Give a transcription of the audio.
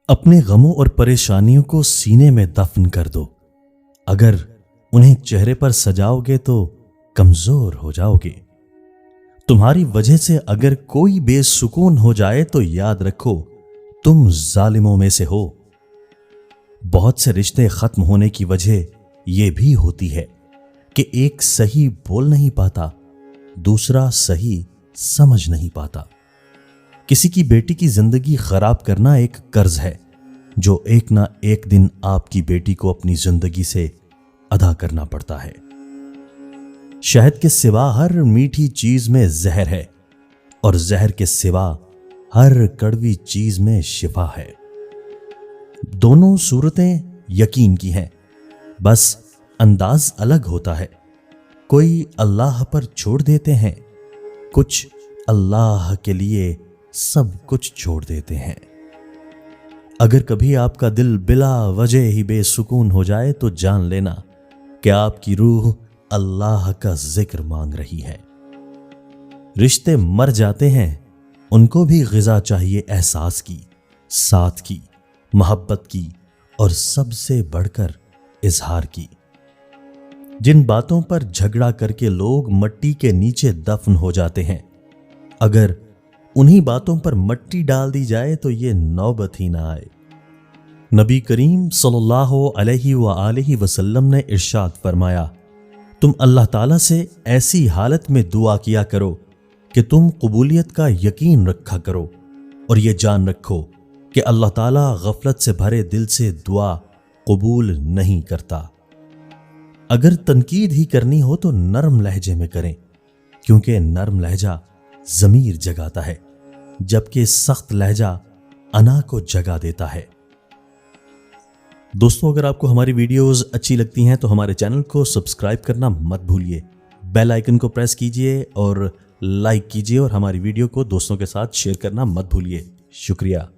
अपने गमों और परेशानियों को सीने में दफन कर दो। अगर उन्हें चेहरे पर सजाओगे तो कमजोर हो जाओगे। तुम्हारी वजह से अगर कोई बेसुकून हो जाए तो याद रखो तुम जालिमों में से हो। बहुत से रिश्ते खत्म होने की वजह यह भी होती है कि एक सही बोल नहीं पाता, दूसरा सही समझ नहीं पाता। किसी की बेटी की जिंदगी खराब करना एक कर्ज है जो एक ना एक दिन आपकी बेटी को अपनी जिंदगी से अदा करना पड़ता है। शहद के सिवा हर मीठी चीज में जहर है और जहर के सिवा हर कड़वी चीज में शिफा है। दोनों सूरतें यकीन की हैं, बस अंदाज अलग होता है। कोई अल्लाह पर छोड़ देते हैं, कुछ अल्लाह के लिए सब कुछ छोड़ देते हैं। अगर कभी आपका दिल बिला वजह ही बेसुकून हो जाए तो जान लेना कि आपकी रूह अल्लाह का जिक्र मांग रही है। रिश्ते मर जाते हैं, उनको भी ग़िज़ा चाहिए एहसास की, साथ की, मोहब्बत की और सबसे बढ़कर इजहार की। जिन बातों पर झगड़ा करके लोग मट्टी के नीचे दफन हो जाते हैं, अगर उन्हीं बातों पर मट्टी डाल दी जाए तो ये नौबत ही ना आए। नबी करीम सल्लल्लाहु अलैहि वसल्लम ने इरशाद फरमाया, तुम अल्लाह ताला से ऐसी हालत में दुआ किया करो कि तुम कबूलियत का यकीन रखा करो और ये जान रखो कि अल्लाह ताला गफलत से भरे दिल से दुआ कबूल नहीं करता। अगर तनकीद ही करनी हो तो नरम लहजे में करें, क्योंकि नरम लहजा ज़मीर जगाता है, जबकि सख्त लहजा अना को जगा देता है। दोस्तों, अगर आपको हमारी वीडियोस अच्छी लगती हैं तो हमारे चैनल को सब्सक्राइब करना मत भूलिए, बेल आइकन को प्रेस कीजिए और लाइक कीजिए और हमारी वीडियो को दोस्तों के साथ शेयर करना मत भूलिए। शुक्रिया।